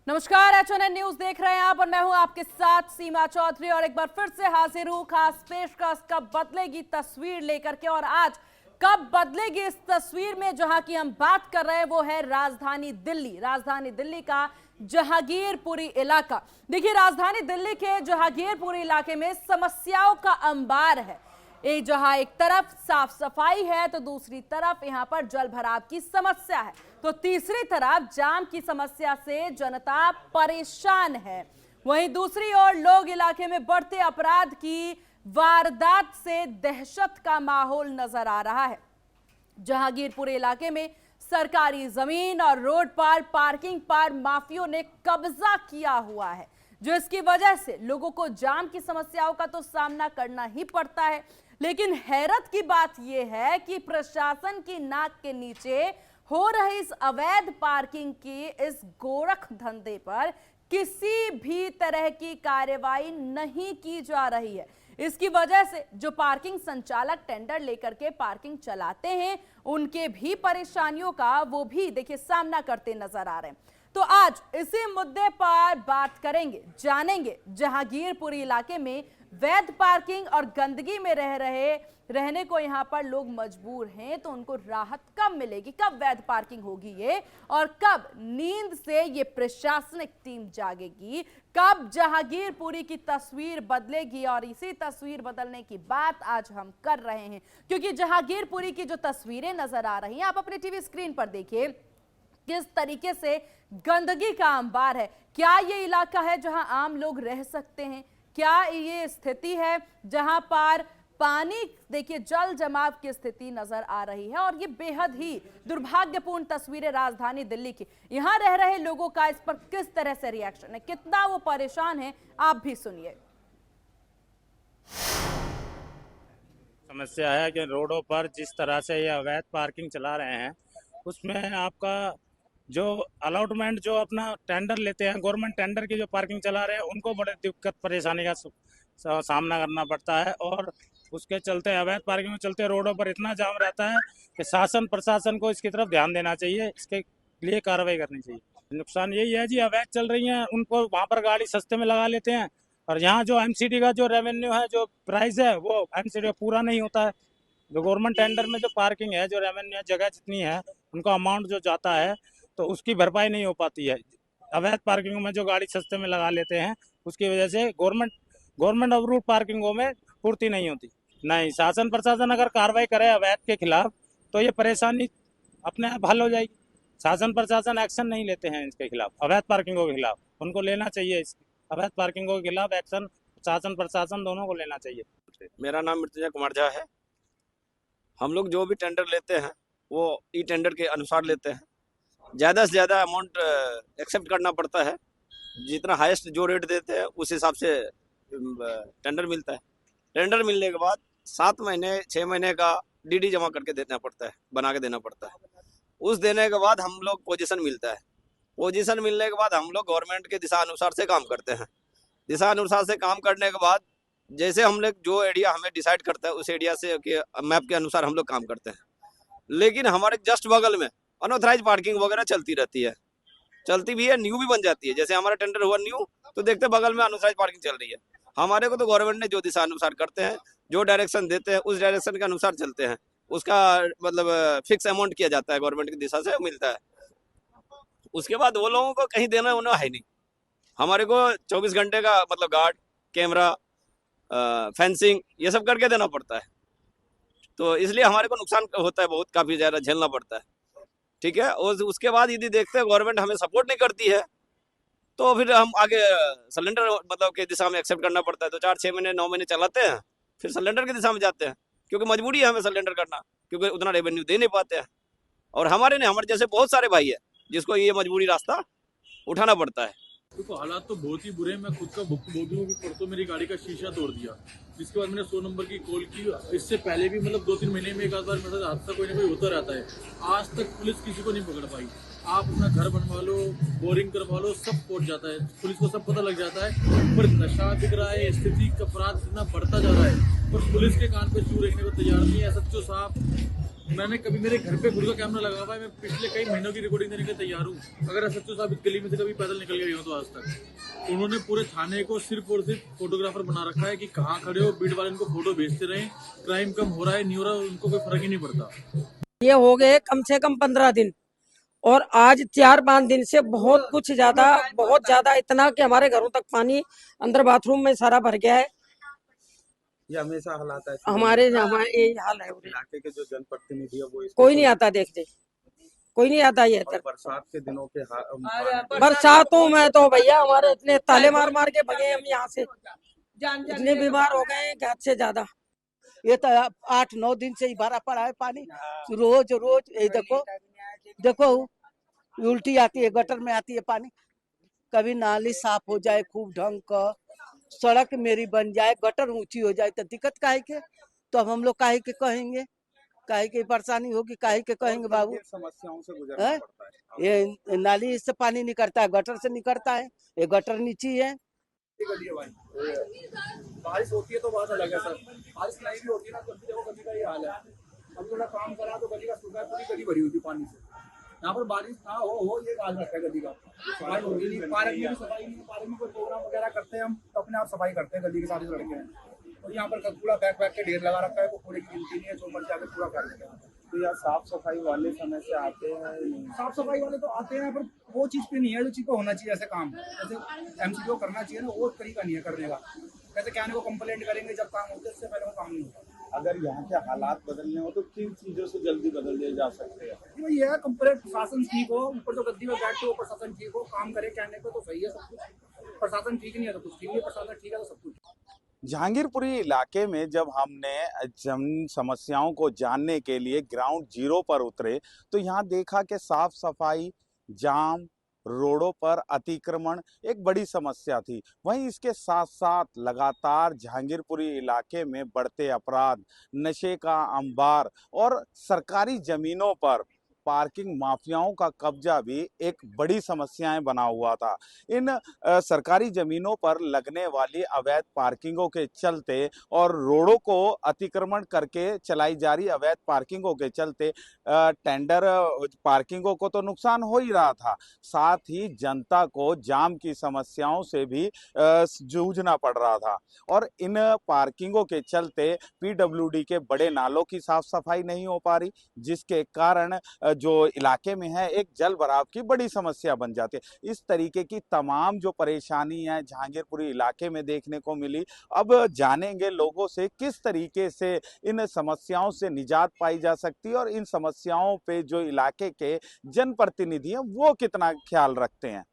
नमस्कार, HNN news देख रहे हैं आप और मैं हूं आपके साथ सीमा चौधरी और एक बार फिर से हाजिर हूं खास पेशकश कब बदलेगी तस्वीर लेकर के। और आज कब बदलेगी इस तस्वीर में जहां की हम बात कर रहे हैं वो है राजधानी दिल्ली का जहांगीरपुरी इलाका। देखिए, राजधानी दिल्ली के जहांगीरपुरी इलाके में समस्याओं का अंबार है। जहां एक तरफ साफ सफाई है तो दूसरी तरफ यहां पर जल भराव की समस्या है, तो तीसरी तरफ जाम की समस्या से जनता परेशान है। वहीं दूसरी ओर लोग इलाके में बढ़ते अपराध की वारदात से दहशत का माहौल नजर आ रहा है। जहांगीरपुर इलाके में सरकारी जमीन और रोड पर पार्किंग पर माफियों ने कब्जा किया हुआ है, जो इसकी वजह से लोगों को जाम की समस्याओं का तो सामना करना ही पड़ता है। लेकिन हैरत की बात यह है कि प्रशासन की नाक के नीचे हो रही इस अवैध पार्किंग की इस गोरख धंधे पर किसी भी तरह की कार्रवाई नहीं की जा रही है। इसकी वजह से जो पार्किंग संचालक टेंडर लेकर के पार्किंग चलाते हैं उनके भी परेशानियों का वो भी देखिए सामना करते नजर आ रहे हैं। तो आज इसी मुद्दे पर बात करेंगे, जानेंगे जहांगीरपुरी इलाके में वैध पार्किंग और गंदगी में रहने को यहां पर लोग मजबूर हैं, तो उनको राहत कब मिलेगी, कब वैध पार्किंग होगी ये, और कब नींद से ये प्रशासनिक टीम जागेगी, कब जहांगीरपुरी की तस्वीर बदलेगी। और इसी तस्वीर बदलने की बात आज हम कर रहे हैं, क्योंकि जहांगीरपुरी की जो तस्वीरें नजर आ रही हैं आप अपने टीवी स्क्रीन पर देखिए किस तरीके से गंदगी का अंबार है। क्या ये इलाका है जहां आम लोग रह सकते हैं? क्या ये स्थिति है जहां पर पानी देखिए जल जमाव की स्थिति नजर आ रही है? और ये बेहद ही दुर्भाग्यपूर्ण तस्वीरें राजधानी दिल्ली की। यहां रह रहे लोगों का इस पर किस तरह से रिएक्शन है, कितना वो परेशान है, आप भी सुनिए। समस्या है कि रोडों पर जिस तरह से ये अवैध पार्किंग चला रहे हैं उसमें आपका जो अलॉटमेंट जो अपना टेंडर लेते हैं, गवर्नमेंट टेंडर की जो पार्किंग चला रहे हैं उनको बड़े दिक्कत परेशानी का सामना करना पड़ता है। और उसके चलते अवैध पार्किंग में चलते रोडों पर इतना जाम रहता है कि शासन प्रशासन को इसकी तरफ ध्यान देना चाहिए, इसके लिए कार्रवाई करनी चाहिए। नुकसान यही है जी, अवैध चल रही हैं उनको वहाँ पर गाड़ी सस्ते में लगा लेते हैं और यहाँ जो एमसीडी का जो रेवेन्यू है, जो प्राइस है वो एमसीडी पूरा नहीं होता है। जो गवर्नमेंट टेंडर में जो पार्किंग है, जो रेवेन्यू है, जगह जितनी है उनका अमाउंट जो जाता है तो उसकी भरपाई नहीं हो पाती है। अवैध पार्किंग में जो गाड़ी सस्ते में लगा लेते हैं उसकी वजह से गवर्नमेंट अप्रूव्ड पार्किंगों में पूर्ति नहीं होती। नहीं, शासन प्रशासन अगर कार्रवाई करे अवैध के खिलाफ तो ये परेशानी अपने आप हल हो जाएगी। शासन प्रशासन एक्शन नहीं लेते हैं इसके खिलाफ, अवैध पार्किंगों के खिलाफ उनको लेना चाहिए। अवैध पार्किंगों के खिलाफ एक्शन शासन प्रशासन दोनों को लेना चाहिए। मेरा नाम मृत्युंजय कुमार झा है। हम लोग जो भी टेंडर लेते हैं वो ई टेंडर के अनुसार लेते हैं। ज़्यादा से ज़्यादा अमाउंट एक्सेप्ट करना पड़ता है। जितना हाईएस्ट जो रेट देते हैं उस हिसाब से टेंडर मिलता है। टेंडर मिलने के बाद 7 महीने 6 महीने का डीडी जमा करके देना पड़ता है, बना के देना पड़ता है। उस देने के बाद हम लोग पोजीशन मिलता है। पोजीशन मिलने के बाद हम लोग गवर्नमेंट के दिशा अनुसार से काम करते हैं। दिशा अनुसार से काम करने के बाद जैसे हम लोग जो एरिया हमें डिसाइड करता है उस एरिया से मैप के अनुसार हम लोग काम करते हैं। लेकिन हमारे जस्ट बगल में अनऑथराइज पार्किंग वगैरह चलती रहती है, चलती भी है, न्यू भी बन जाती है। जैसे हमारा टेंडर हुआ न्यू तो देखते बगल में अनऑथराइज पार्किंग चल रही है। हमारे को तो गवर्नमेंट ने जो दिशा अनुसार करते हैं, जो डायरेक्शन देते हैं उस डायरेक्शन के अनुसार चलते हैं। उसका मतलब फिक्स अमाउंट किया जाता है, गवर्नमेंट की दिशा से मिलता है। उसके बाद वो लोगों को कहीं देना होना है नहीं। हमारे को 24 घंटे का मतलब गार्ड, कैमरा, फेंसिंग ये सब करके देना पड़ता है। तो इसलिए हमारे को नुकसान होता है, बहुत काफ़ी ज़्यादा झेलना पड़ता है। ठीक है, और उसके बाद यदि देखते हैं गवर्नमेंट हमें सपोर्ट नहीं करती है तो फिर हम आगे सिलेंडर मतलब के दिशा में एक्सेप्ट करना पड़ता है। तो 4-6 महीने 9 महीने चलाते हैं, फिर सिलेंडर की दिशा में जाते हैं, क्योंकि मजबूरी है हमें सिलेंडर करना, क्योंकि उतना रेवेन्यू दे नहीं पाते हैं। और हमारे जैसे बहुत सारे भाई है जिसको ये मजबूरी रास्ता उठाना पड़ता है। देखो, हालात तो बहुत ही बुरे हैं। मैं खुद का भुक्तभोगी हूँ कि परसों मेरी गाड़ी का शीशा तोड़ दिया, जिसके बाद मैंने 100 नंबर की कॉल की। इससे पहले भी मतलब 2-3 महीने में एक आध बार मेरे साथ हादसा कोई ना कोई होता रहता है। आज तक पुलिस किसी को नहीं पकड़ पाई। आप अपना घर बनवा लो, बोरिंग करवा लो, सब पहुंच जाता है, पुलिस को सब पता लग जाता है। पर नशा बिक रहा है, स्थिति का अपराध इतना बढ़ता जा रहा है, पर पुलिस के कान पे चू रखने को तैयार नहीं है। SHO साहब मैंने कभी मेरे घर पे खुद का कैमरा लगा हुआ है, मैं पिछले कई महीनों की रिकॉर्डिंग देने के लिए तैयार हूँ। अगर एसएचओ साहब इस गली में से कभी पैदल निकल गए हो तो आज तक उन्होंने पूरे थाने को सिर्फ और सिर्फ फोटोग्राफर बना रखा है कि कहाँ खड़े हो, बीट वाले इनको फोटो भेजते रहे, क्राइम कम हो रहा है नहीं हो रहा उनको कोई फर्क ही नहीं पड़ता। ये हो गए कम से कम 15 दिन और आज 4-5 दिन से बहुत ज्यादा इतना कि हमारे घरों तक पानी अंदर बाथरूम में सारा भर गया है। ये हमेशा हालात है हमारे यही हाल है। इलाके के जो जनप्रतिनिधि है वो कोई नहीं आता देखने, कोई नहीं आता ये इधर। बरसात के दिनों के बरसातों में तो भैया हमारे इतने ताले मार मार के भगे हम यहाँ से, इतने बीमार हो गए हैं हद से ज्यादा। ये तो 8-9 दिन से ही भरा पड़ा है पानी, रोज रोज। ये देखो उल्टी आती है, गटर में आती है पानी। कभी नाली साफ हो जाए खूब ढंग का, सड़क मेरी बन जाए, गटर ऊंची हो जाए तो दिक्कत काहे के। तो अब हम लोग काहे के कहेंगे, काहे के परेशानी होगी, काहे के कहेंगे बाबू। समस्याओं से गुजरना पड़ता है। ये नाली से पानी निकलता है, गटर से निकलता है, ये गटर नीची है। बारिश होती है तो बात अलग है सर, बारिश नहीं भी होती है ना तो देखो गली का ये हाल है। हम थोड़ा काम करा तो गली का सूखा है, पूरी गली भरी हुई थी पानी से। यहाँ पर बारिश ना हो ये हाल रखा है गली का, सफाई होगी नहीं, पार्क में भी सफाई नहीं, पार्क में कोई प्रोग्राम वगैरह करते हैं हम तो अपने आप सफाई करते हैं, गली के सारे लड़के हैं। और यहाँ पर कूड़ा फेंक के ढेर लगा रखा है, वो कूड़े की गिनती नहीं है, जो मर्जी आके पूरा कर देते हैं। तो यार साफ सफाई वाले समय से आते हैं, साफ सफाई वाले तो आते हैं, पर वो चीज़ पे नहीं है जो चीज़ पे होना चाहिए। ऐसे काम जैसे एमसी को करना चाहिए ना, वो तरीका नहीं है करने का। कैसे कहने को कंप्लेंट करेंगे जब काम होते, इससे पहले वो काम नहीं होता। अगर यहाँ के हालात बदलने हो तो किन चीजों से जल्दी बदल दिए जा सकते हैं? ये है कंप्लेंट, प्रशासन ठीक हो, ऊपर जो गद्दी में बैठते हो प्रशासन ठीक हो, काम करे कहने को तो सही है सब कुछ। प्रशासन ठीक नहीं है तो कुछ ठीक नहीं, प्रशासन ठीक है तो सब कुछ। जहांगीरपुरी इलाके में जब हमने जन समस्याओं को जानने के लिए ग्राउंड जीरो पर उतरे तो यहाँ देखा कि साफ सफाई, जाम, रोडों पर अतिक्रमण एक बड़ी समस्या थी। वहीं इसके साथ साथ लगातार जहांगीरपुरी इलाके में बढ़ते अपराध, नशे का अंबार और सरकारी जमीनों पर पार्किंग माफियाओं का कब्जा भी एक बड़ी समस्याएं बना हुआ था। इन सरकारी जमीनों पर लगने वाली अवैध पार्किंगों के चलते और रोडों को अतिक्रमण करके चलाई जा रही अवैध पार्किंगों के चलते टेंडर पार्किंगों को तो नुकसान हो ही रहा था, साथ ही जनता को जाम की समस्याओं से भी जूझना पड़ रहा था। और इन पार्किंगों के चलते पीडब्ल्यूडी के बड़े नालों की साफ सफाई नहीं हो पा रही, जिसके कारण जो इलाके में है एक जल भराव की बड़ी समस्या बन जाती है। इस तरीके की तमाम जो परेशानी है जहांगीरपुरी इलाके में देखने को मिली। अब जानेंगे लोगों से किस तरीके से इन समस्याओं से निजात पाई जा सकती है और इन समस्याओं पे जो इलाके के जनप्रतिनिधि हैं वो कितना ख्याल रखते हैं।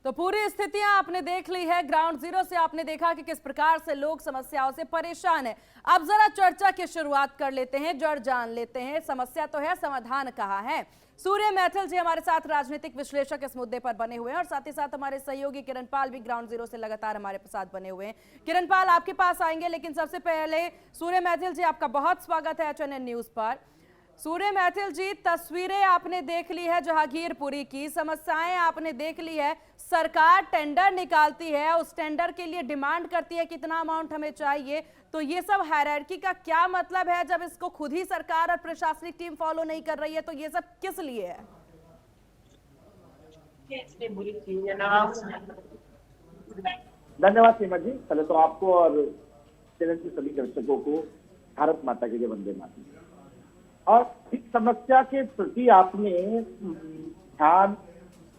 तो पूरी स्थितियां आपने देख ली है, ग्राउंड जीरो से आपने देखा कि किस प्रकार से लोग समस्याओं से परेशान हैं। अब जरा चर्चा की शुरुआत कर लेते हैं, जड़ जान लेते हैं। समस्या तो है, समाधान कहाँ है? सूर्य मैथिल जी हमारे साथ राजनीतिक विश्लेषक इस मुद्दे पर बने हुए हैं और साथ ही साथ हमारे सहयोगी किरण पाल भी ग्राउंड जीरो से लगातार हमारे साथ बने हुए हैं। किरण पाल, आपके पास आएंगे, लेकिन सबसे पहले सूर्य मैथिल जी, आपका बहुत स्वागत है HNN न्यूज पर। सूर्य मैथिल जी, तस्वीरें आपने देख ली है जहांगीरपुरी की, समस्याएं आपने देख ली है। सरकार टेंडर निकालती है, उस टेंडर के लिए डिमांड करती है कितना अमाउंट हमें चाहिए, तो ये सब हायरार्की का क्या मतलब है? जब इसको खुद ही सरकार और प्रशासनिक टीम फॉलो नहीं कर रही है तो ये सब किस लिए है? धन्यवाद सीमा जी। पहले तो आपको और चैनल के सभी दर्शकों को भारत माता के जय, वंदे मातरम। और इस समस्या के प्रति आपने ध्यान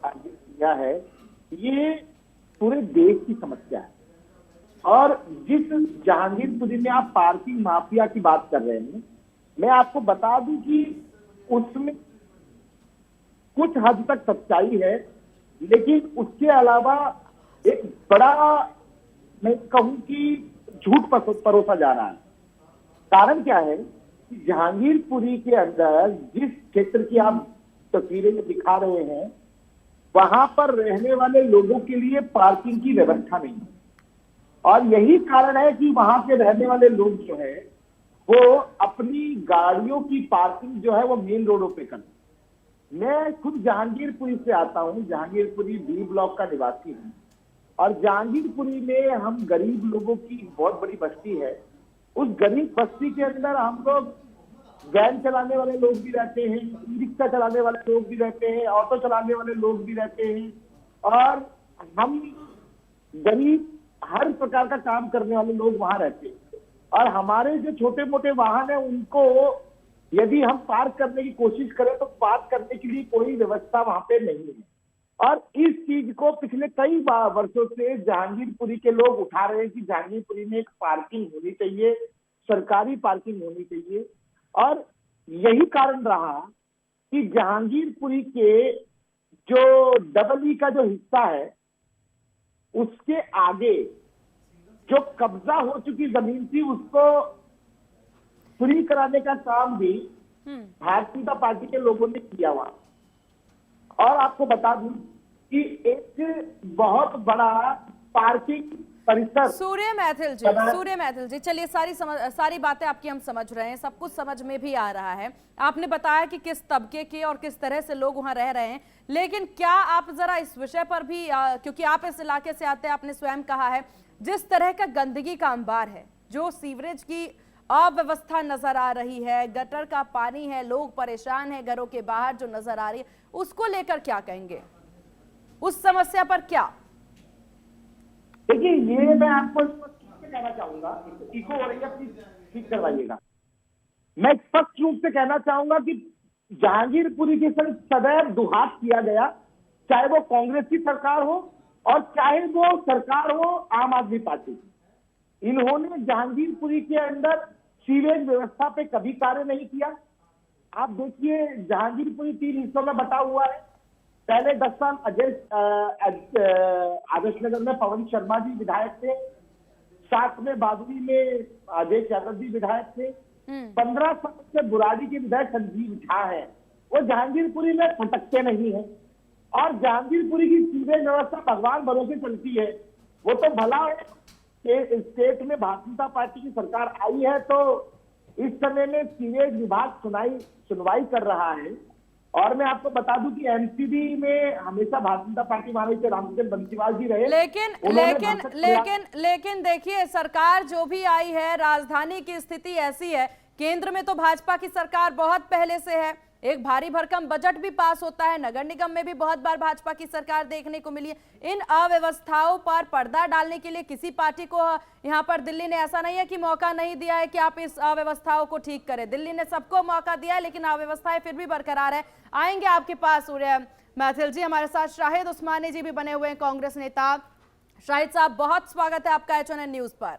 दिया है, ये पूरे देश की समस्या है। और जिस जहांगीरपुरी में आप पार्किंग माफिया की बात कर रहे हैं, मैं आपको बता दूं कि उसमें कुछ हद तक सच्चाई है, लेकिन उसके अलावा एक बड़ा, मैं कहूं कि झूठ परोसा जा रहा है। कारण क्या है कि जहांगीरपुरी के अंदर जिस क्षेत्र की आप तस्वीरें दिखा रहे हैं, वहां पर रहने वाले लोगों के लिए पार्किंग की व्यवस्था नहीं है। और यही कारण है कि वहां के रहने वाले लोग जो है वो अपनी गाड़ियों की पार्किंग जो है वो मेन रोडों पे करते हैं। मैं खुद जहांगीरपुरी से आता हूं, जहांगीरपुरी बी ब्लॉक का निवासी हूं। और जहांगीरपुरी में हम गरीब लोगों की बहुत बड़ी बस्ती है। उस गरीब बस्ती के अंदर हम लोग वैन चलाने वाले लोग भी रहते हैं, ई रिक्शा चलाने वाले लोग भी रहते हैं, ऑटो चलाने वाले लोग भी रहते हैं, और हम गरीब हर प्रकार का काम करने वाले लोग वहां रहते हैं। और हमारे जो छोटे मोटे वाहन है उनको यदि हम पार्क करने की कोशिश करें तो पार्क करने के लिए कोई व्यवस्था वहां पे नहीं है। और इस चीज को पिछले कई वर्षों से जहांगीरपुरी के लोग उठा रहे हैं कि जहांगीरपुरी में एक पार्किंग होनी चाहिए, सरकारी पार्किंग होनी चाहिए। और यही कारण रहा कि जहांगीरपुरी के जो डबल ई का जो हिस्सा है उसके आगे जो कब्जा हो चुकी जमीन थी उसको फ्री कराने का काम भी भारतीय जनता पार्टी के लोगों ने किया हुआ। और आपको बता दूं कि एक बहुत बड़ा पार्किंग परिसर सूर्य मैथिल जी चलिए सारी बातें आपकी हम समझ रहे हैं, सब कुछ समझ में भी आ रहा है। आपने बताया कि किस तबके के और किस तरह से लोग वहां रह रहे हैं, लेकिन क्या आप जरा इस विषय पर भी क्योंकि आप इस इलाके से आते हैं, आपने स्वयं कहा है जिस तरह का गंदगी का अंबार है, जो सीवरेज की अव्यवस्था नजर आ रही है, गटर का पानी है, लोग परेशान हैं, घरों के बाहर जो नजर आ रही है, उसको लेकर क्या कहेंगे, उस समस्या पर क्या? देखिए ये मैं आपको स्पष्ट रूप से कहना चाहूंगा, इको हो रही है प्लीज ठीक करवाइएगा। मैं स्पष्ट रूप से कहना चाहूंगा कि जहांगीरपुरी के संग सदैव दुहात किया गया, चाहे वो कांग्रेस की सरकार हो और चाहे वो सरकार हो आम आदमी पार्टी की। इन्होंने जहांगीरपुरी के अंदर सीवेज व्यवस्था पे कभी कार्य नहीं किया। आप देखिए जहांगीरपुरी 3 हिस्सों में बटा हुआ है। पहले 10 साल आदर्श नगर में पवन शर्मा जी विधायक थे, साथ में बादुरी में अजय यादव जी विधायक थे, 15 साल से बुराड़ी के विधायक संजीव झा है। वो जहांगीरपुरी में फटकते नहीं है। और जहांगीरपुरी की सीवेज व्यवस्था भगवान भरोसे चलती है। वो तो भला है कि स्टेट में भारतीय जनता पार्टी की सरकार आई है तो इस समय में सीवेज विभाग सुनवाई कर रहा है। और मैं आपको बता दूं कि एमसीडी में हमेशा भारतीय जनता पार्टी वाले के रामचंद्र बंसीवाल जी रहे। लेकिन देखिए सरकार जो भी आई है, राजधानी की स्थिति ऐसी है, केंद्र में तो भाजपा की सरकार बहुत पहले से है, एक भारी भरकम बजट भी पास होता है, नगर निगम में भी बहुत बार भाजपा की सरकार देखने को मिली है। इन अव्यवस्थाओं पर पर्दा डालने के लिए किसी पार्टी को यहाँ पर दिल्ली ने ऐसा नहीं है कि मौका नहीं दिया है कि आप इस अव्यवस्थाओं को ठीक करें। दिल्ली ने सबको मौका दिया है, लेकिन अव्यवस्थाएं फिर भी बरकरार है। आएंगे आपके पास सूर्य मैथिल जी, हमारे साथ शाहिद उस्मानी जी भी बने हुए हैं, कांग्रेस नेता। शाहिद साहब बहुत स्वागत है आपका HNN न्यूज पर।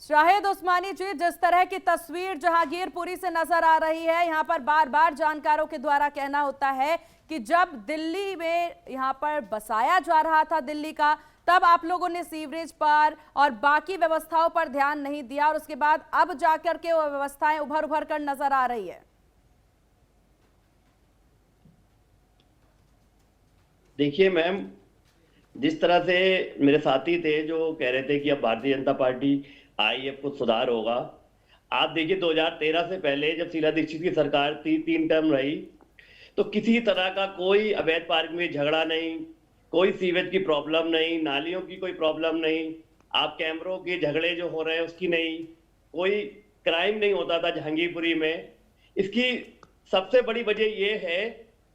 शाहिद उस्मानी जी, जिस तरह की तस्वीर जहांगीरपुरी से नजर आ रही है, यहाँ पर बार बार जानकारों के द्वारा कहना होता है कि जब दिल्ली में यहाँ पर बसाया जा रहा था दिल्ली का, तब आप लोगों ने सीवरेज पर और बाकी व्यवस्थाओं पर ध्यान नहीं दिया, और उसके बाद अब जाकर के वो व्यवस्थाएं उभर कर नजर आ रही है। देखिए मैम, जिस तरह से मेरे साथी थे जो कह रहे थे कि अब भारतीय जनता पार्टी आई, अब कुछ सुधार होगा। आप देखिए 2013 से पहले जब शीला दीक्षित की सरकार थी, 3 टर्म रही, तो किसी तरह का कोई अवैध पार्क में झगड़ा नहीं, कोई सीवेज की प्रॉब्लम नहीं, नालियों की कोई प्रॉब्लम नहीं, आप कैमरों के झगड़े जो हो रहे हैं उसकी नहीं, कोई क्राइम नहीं होता था जहांगीरपुरी में। इसकी सबसे बड़ी वजह यह है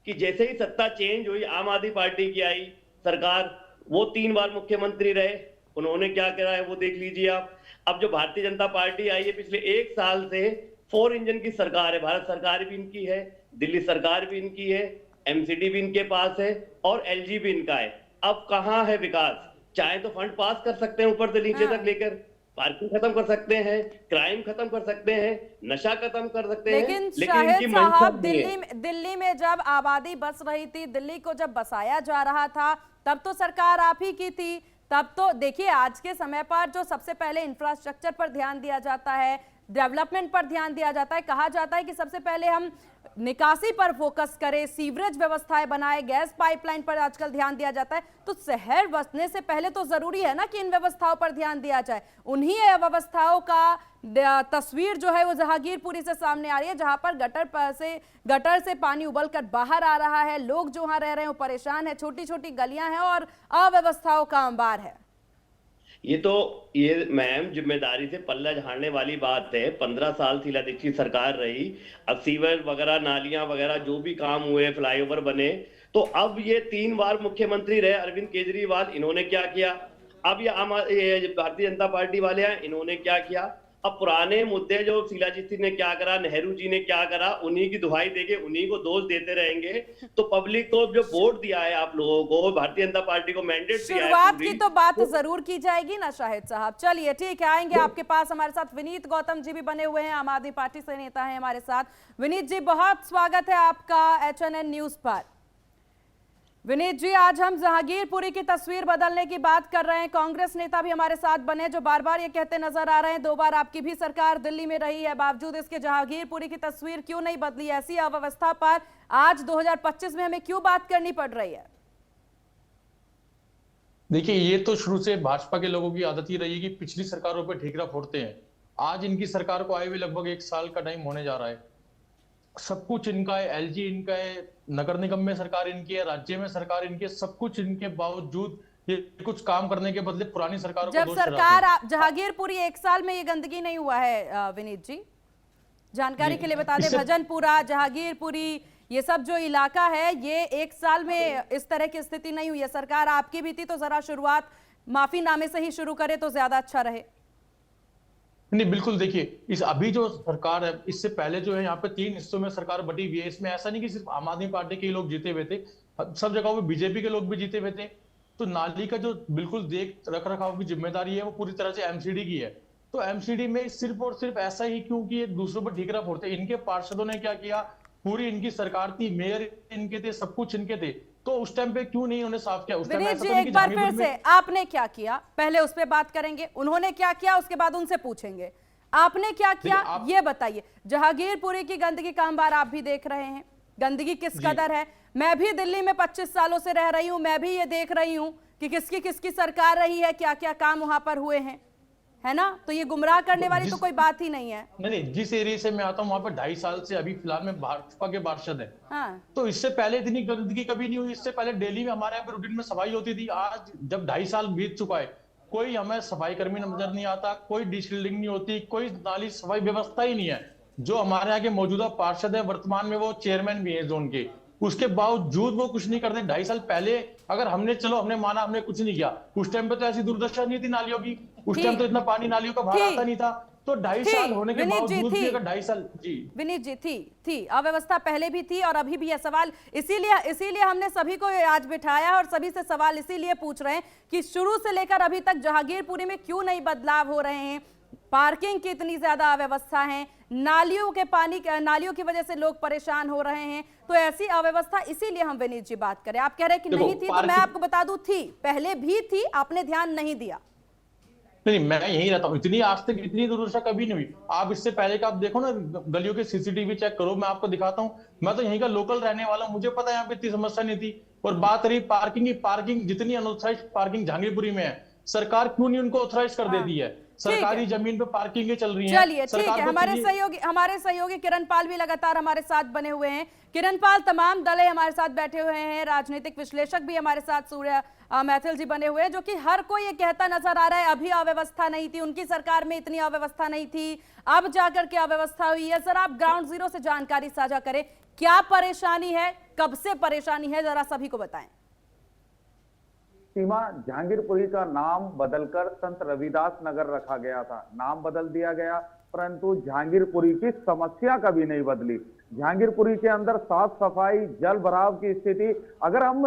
कि जैसे ही सत्ता चेंज हुई, आम आदमी पार्टी की आई सरकार, वो 3 बार मुख्यमंत्री रहे, उन्होंने क्या करा है वो देख लीजिए आप। अब जो भारतीय जनता पार्टी आई है, पिछले 1 साल से 4 इंजन की सरकार है। भारत सरकार भी इनकी है, दिल्ली सरकार भी इनकी है, एमसीडी भी इनके पास है और एलजी भी इनका है। अब कहाँ है विकास? चाहे तो फंड पास कर सकते हैं ऊपर से नीचे तक लेकर, पार्किंग खत्म कर सकते हैं, क्राइम खत्म कर सकते हैं, नशा खत्म कर सकते हैं, लेकिन शाहिद साहब दिल्ली में जब आबादी बस रही थी, दिल्ली को जब बसाया जा रहा था, तब तो सरकार आप ही की थी। तब तो देखिए आज के समय पर जो सबसे पहले इंफ्रास्ट्रक्चर पर ध्यान दिया जाता है, डेवलपमेंट पर ध्यान दिया जाता है, कहा जाता है कि सबसे पहले हम निकासी पर फोकस करें, सीवरेज व्यवस्थाएं बनाए, गैस पाइपलाइन पर आजकल ध्यान दिया जाता है। तो शहर बसने से पहले तो जरूरी है ना कि इन व्यवस्थाओं पर ध्यान दिया जाए। उन्हीं व्यवस्थाओं का तस्वीर जो है वो जहांगीरपुरी से सामने आ रही है, जहां पर गटर से पानी उबलकर बाहर आ रहा है, लोग जो वहां रह रहे हैं वो परेशान है, छोटी छोटी गलियां हैं और अव्यवस्थाओं का अंबार है। ये मैम जिम्मेदारी से पल्ला झाड़ने वाली बात है। 15 साल शीला दीक्षित सरकार रही, अब सीवर वगैरह, नालियां वगैरह जो भी काम हुए, फ्लाईओवर बने, तो अब ये 3 बार मुख्यमंत्री रहे अरविंद केजरीवाल, इन्होंने क्या किया? अब ये भारतीय जनता पार्टी वाले हैं, इन्होंने क्या किया? अब पुराने मुद्दे जो शीला दीक्षित ने क्या करा, नेहरू जी ने क्या करा, उन्हीं की दुहाई देके उन्हीं को दोष देते रहेंगे। तो पब्लिक को जो वोट दिया है आप लोगों को, भारतीय जनता पार्टी को मैंडेट दिया है, शुरुआत की तो बात जरूर की जाएगी ना शाहिद साहब। चलिए ठीक है, आएंगे आपके पास। हमारे साथ विनीत गौतम जी भी बने हुए हैं, आम आदमी पार्टी से नेता हैं हमारे साथ। विनीत जी, बहुत स्वागत है आपका HNN न्यूज पर। विनीत जी, आज हम जहांगीरपुरी की तस्वीर बदलने की बात कर रहे हैं। कांग्रेस नेता भी हमारे साथ बने जो बार बार ये कहते नजर आ रहे हैं, 2 बार आपकी भी सरकार दिल्ली में रही है, बावजूद इसके जहांगीरपुरी की तस्वीर क्यों नहीं बदली? ऐसी अव्यवस्था पर आज 2025 में हमें क्यों बात करनी पड़ रही है? देखिए, ये तो शुरू से भाजपा के लोगों की आदत ही रही है कि पिछली सरकारों पर ठीकरा फोड़ते हैं। आज इनकी सरकार को आए हुए लगभग 1 साल का टाइम होने जा रहा है। सब कुछ इनका है, LG इनका है, नगर निगम में सरकार इनकी है, राज्य में सरकार इनकी है, सब कुछ इनके बावजूद ये कुछ काम करने के बदले पुरानी सरकारों को जब दोष सरकार लगाते हैं। जहांगीरपुरी 1 साल में ये गंदगी नहीं हुआ है विनीत जी, जानकारी के लिए बता दें, भजनपुरा, जहांगीरपुरी, ये सब जो इलाका है, ये 1 साल में इस तरह की स्थिति नहीं हुई है। सरकार आपकी भी थी, तो जरा शुरुआत माफीनामे से ही शुरू करे तो ज्यादा अच्छा रहे। नहीं, बिल्कुल। देखिए, इस अभी जो सरकार है, इससे पहले जो है यहाँ पे 3 हिस्सों में सरकार बटी हुई है। इसमें ऐसा नहीं कि सिर्फ आम आदमी पार्टी के लोग जीते हुए थे, सब जगहों पे बीजेपी के लोग भी जीते हुए थे। तो नाली का जो बिल्कुल रख रखाव की जिम्मेदारी है वो पूरी तरह से MCD की है। तो MCD में सिर्फ और सिर्फ ऐसा ही क्योंकि ये दूसरों पर ठीकरा फोड़ते। इनके पार्षदों ने क्या किया, पूरी इनकी सरकार थी, मेयर इनके थे, सब कुछ इनके थे, तो उस टाइम पे क्यों नहीं उन्होंने साफ किया? उस टाइम विनीत जी, एक बार फिर से आपने क्या किया, पहले उस पर बात करेंगे। उन्होंने क्या किया उसके बाद उनसे पूछेंगे। आपने क्या किया ये बताइए। जहांगीरपुरी की गंदगी का अंबार आप भी देख रहे हैं, गंदगी किस कदर है। मैं भी दिल्ली में 25 सालों से रह रही हूं, मैं भी ये देख रही हूं कि किसकी सरकार रही है, क्या क्या काम वहां पर हुए हैं, है ना? तो ये गुमराह करने वाली तो कोई बात ही नहीं है। नहीं, जिस एरिया से मैं आता हूँ वहां पर 2.5 साल से अभी फिलहाल में भाजपा के पार्षद है। हाँ। तो इससे पहले इतनी गंदगी कभी नहीं हुई। इससे पहले डेली में हमारे यहाँ पे रूटीन में सफाई होती थी। आज जब 2.5 साल बीत चुका है, कोई हमें सफाई कर्मी नजर नहीं आता, कोई डिशिल्डिंग नहीं होती, कोई नाली सफाई व्यवस्था ही नहीं है। जो हमारे यहाँ के मौजूदा पार्षद है, वर्तमान में वो चेयरमैन भी है जोन के, उसके बावजूद वो कुछ नहीं करते। 2.5 साल पहले अगर हमने माना हमने कुछ नहीं किया, उस टाइम पे तो ऐसी दुर्दशा नहीं थी नालियों की, उस टाइम तो इतना पानी नालियों का बाहर आता नहीं था। तो 2.5 साल होने के बावजूद भी अगर 2.5 साल जी विनीत जी थी अव्यवस्था पहले भी थी और अभी भी है। सवाल इसीलिए हमने सभी को आज बिठाया और सभी से सवाल इसीलिए पूछ रहे हैं कि शुरू से लेकर अभी तक जहांगीरपुरी में क्यों नहीं बदलाव हो रहे हैं। पार्किंग की इतनी ज्यादा अव्यवस्था है, नालियों की वजह से लोग परेशान हो रहे हैं। तो ऐसी अव्यवस्था, इसीलिए हम विनीत जी बात करें। आप कह रहे हैं कि नहीं थी, तो मैं आपको बता दूं थी, पहले भी थी, आपने ध्यान नहीं दिया। नहीं, मैं यही रहता हूँ, इतनी आज तक इतनी दुर्दशा कभी नहीं हुई। आप इससे पहले का आप देखो ना, गलियों के CCTV चेक करो, मैं आपको दिखाता हूँ। मैं तो यहीं का लोकल रहने वाला हूँ, मुझे पता है यहाँ पे इतनी समस्या नहीं थी। और बात रही पार्किंग की, पार्किंग जितनी अनऑथराइज्ड पार्किंग जहांगीरपुरी में है, सरकार क्यों नहीं उनको ऑथराइज कर देती है? सरकारी जमीन पे पार्किंग चल रही है। चलिए ठीक है, हमारे सहयोगी किरण पाल भी लगातार हमारे साथ बने हुए हैं। किरण पाल, तमाम दल हमारे साथ बैठे हुए हैं, राजनीतिक विश्लेषक भी हमारे साथ सूर्य मैथिल जी बने हुए हैं, जो कि हर कोई ये कहता नजर आ रहा है अभी अव्यवस्था नहीं थी, उनकी सरकार में इतनी अव्यवस्था नहीं थी, अब जाकर के अव्यवस्था हुई है। जरा आप ग्राउंड जीरो से जानकारी साझा करें, क्या परेशानी है, कब से परेशानी है, जरा सभी को बताएं। सीमा, जहांगीरपुरी का नाम बदलकर संत रविदास नगर रखा गया था, नाम बदल दिया गया, परंतु जहांगीरपुरी की समस्या कभी नहीं बदली। जहांगीरपुरी के अंदर साफ सफाई, जल भराव की स्थिति, अगर हम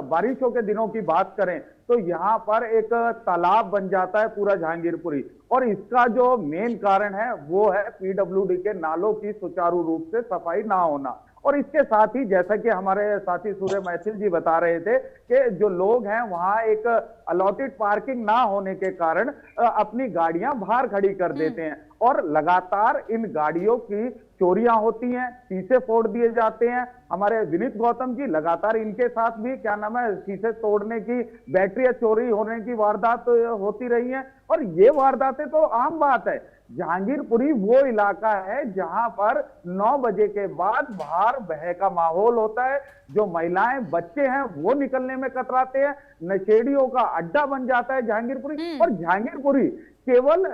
बारिशों के दिनों की बात करें तो यहाँ पर एक तालाब बन जाता है पूरा जहांगीरपुरी। और इसका जो मेन कारण है वो है PWD के नालों की सुचारू रूप से सफाई ना होना। और इसके साथ ही जैसा कि हमारे साथी सूर्य मैथिल जी बता रहे थे कि जो लोग हैं वहां एक अलॉटेड पार्किंग ना होने के कारण अपनी गाड़ियां बाहर खड़ी कर देते हैं और लगातार इन गाड़ियों की चोरियां होती हैं, शीशे फोड़ दिए जाते हैं। हमारे विनीत गौतम जी लगातार इनके साथ भी क्या नाम है शीशे तोड़ने की, बैटरी चोरी होने की वारदात होती रही है, और ये वारदातें तो आम बात है। जहांगीरपुरी वो इलाका है जहां पर 9 बजे के बाद बाहर बह का माहौल होता है। जो महिलाएं बच्चे हैं वो निकलने में कतराते हैं, नशेड़ियों का अड्डा बन जाता है जहांगीरपुरी। और जहांगीरपुरी केवल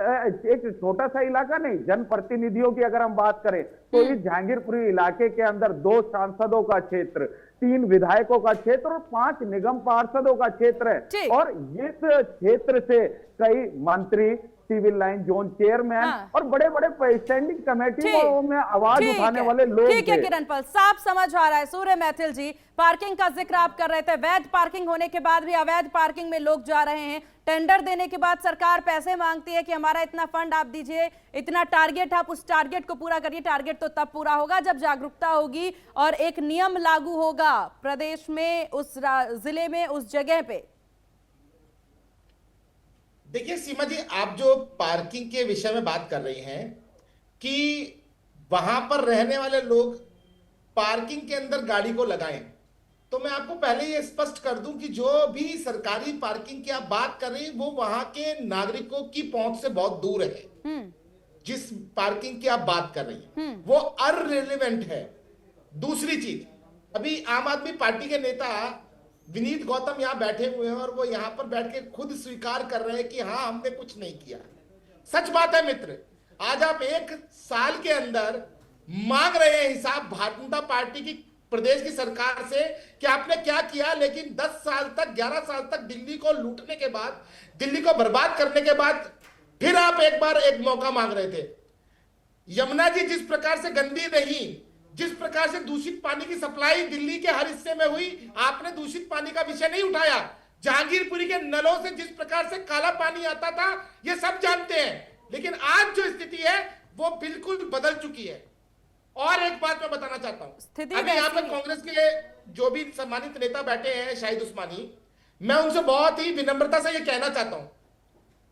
एक छोटा सा इलाका नहीं, जनप्रतिनिधियों की अगर हम बात करें तो इस जहांगीरपुरी इलाके के अंदर 2 सांसदों का क्षेत्र, 3 विधायकों का क्षेत्र और 5 निगम पार्षदों का क्षेत्र है। और इस क्षेत्र से कई मंत्री, सिविल लाइन जोन चेयरमैन और बड़े बड़े स्टैंडिंग कमेटी में आवाज उठाने वाले लोग। ठीक है किरणपाल, साफ समझ आ रहा है। सूर्य मैथिल जी, पार्किंग का जिक्र आप कर रहे थे, वैध पार्किंग होने के बाद भी अवैध पार्किंग में लोग जा रहे हैं। टेंडर देने के बाद सरकार पैसे मांगती है कि हमारा इतना फंड आप दीजिए, इतना टारगेट, आप उस टारगेट को पूरा करिए। टारगेट तो तब पूरा होगा जब जागरूकता होगी और एक नियम लागू होगा प्रदेश में, उस जिले में, उस जगह पे। देखिए सीमा जी, आप जो पार्किंग के विषय में बात कर रही हैं कि वहां पर रहने वाले लोग पार्किंग के अंदर गाड़ी को लगाएं, तो मैं आपको पहले ये स्पष्ट कर दूं कि जो भी सरकारी पार्किंग की आप बात कर रही हैं वो वहां के नागरिकों की पहुंच से बहुत दूर है। जिस पार्किंग की आप बात कर रही हैं वो अनरिलेवेंट है। दूसरी चीज, अभी आम आदमी पार्टी के नेता विनीत गौतम यहाँ बैठे हुए हैं और वो यहाँ पर बैठ के खुद स्वीकार कर रहे हैं कि हाँ हमने कुछ नहीं किया। सच बात है मित्र, आज आप 1 साल के अंदर मांग रहे हैं हिसाब भारतीय जनता पार्टी की प्रदेश की सरकार से कि आपने क्या किया, लेकिन 10 साल तक, 11 साल तक दिल्ली को लूटने के बाद, दिल्ली को बर्बाद करने के बाद फिर आप एक बार एक मौका मांग रहे थे। यमुना जी जिस प्रकार से गंदी रही, जिस प्रकार से दूषित पानी की सप्लाई दिल्ली के हर हिस्से में हुई, आपने दूषित पानी का विषय नहीं उठाया। जहांगीरपुरी के नलों से जिस प्रकार से काला पानी आता था ये सब जानते हैं, लेकिन आज जो स्थिति है वो बिल्कुल बदल चुकी है। और एक बात मैं बताना चाहता हूं, अभी यहाँ पर कांग्रेस के जो भी सम्मानित नेता बैठे हैं शाहिद उस्मानी, मैं उनसे बहुत ही विनम्रता से ये कहना चाहता हूं,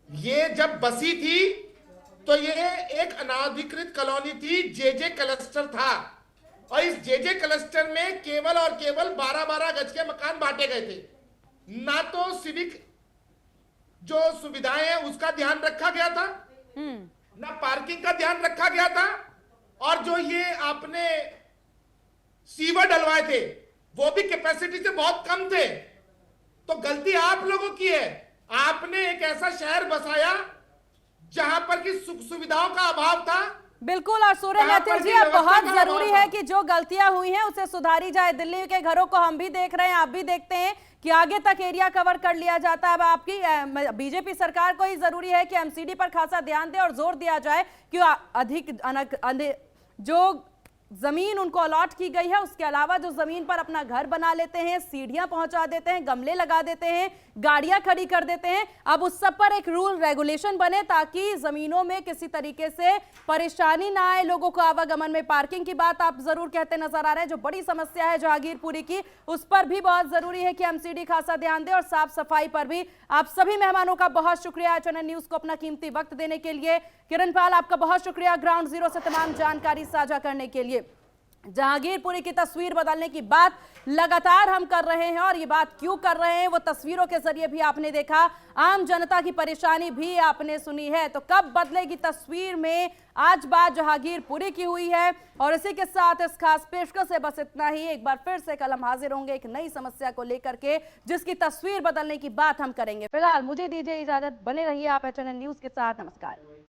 ये जब बसी थी तो ये एक अनाधिकृत कॉलोनी थी, जेजे क्लस्टर था, और इस जेजे क्लस्टर में केवल और केवल 12-12 गज के मकान बांटे गए थे। ना तो सिविक जो सुविधाएं हैं उसका ध्यान रखा गया था, ना पार्किंग का ध्यान रखा गया था, और जो ये आपने सीवर डलवाए थे वो भी कैपेसिटी से बहुत कम थे। तो गलती आप लोगों की है, आपने एक ऐसा शहर बसाया जहां पर की सुख सुविधाओं का अभाव था। बिल्कुल, और सूर्य मैथिल जी, अब बहुत जरूरी है कि जो गलतियां हुई हैं उसे सुधारी जाए। दिल्ली के घरों को हम भी देख रहे हैं, आप भी देखते हैं कि आगे तक एरिया कवर कर लिया जाता है। अब आपकी बीजेपी सरकार को ही जरूरी है कि एमसीडी पर खासा ध्यान दे और जोर दिया जाए कि अधिक जो जमीन उनको अलॉट की गई है उसके अलावा जो जमीन पर अपना घर बना लेते हैं, सीढ़ियां पहुंचा देते हैं, गमले लगा देते हैं, गाड़ियां खड़ी कर देते हैं, अब उस सब पर एक रूल रेगुलेशन बने ताकि जमीनों में किसी तरीके से परेशानी ना आए लोगों को आवागमन में। पार्किंग की बात आप जरूर कहते नजर आ रहे हैं, जो बड़ी समस्या है जहांगीरपुरी की, उस पर भी बहुत जरूरी है कि एमसीडी खासा ध्यान दे, और साफ सफाई पर भी। आप सभी मेहमानों का बहुत शुक्रिया चैनल न्यूज को अपना कीमती वक्त देने के लिए। किरणपाल, आपका बहुत शुक्रिया ग्राउंड जीरो से तमाम जानकारी साझा करने के लिए। जहांगीरपुरी की तस्वीर बदलने की बात लगातार हम कर रहे हैं, और ये बात क्यों कर रहे हैं वो तस्वीरों के जरिए भी आपने देखा, आम जनता की परेशानी भी आपने सुनी है। तो कब बदलेगी तस्वीर में आज बात जहांगीरपुरी की हुई है। और इसी के साथ इस खास पेशकश से बस इतना ही। एक बार फिर से कल हम हाजिर होंगे एक नई समस्या को लेकर के, जिसकी तस्वीर बदलने की बात हम करेंगे। फिलहाल मुझे दीजिए इजाजत, बने रहिए आप एचएनएन न्यूज के साथ। नमस्कार।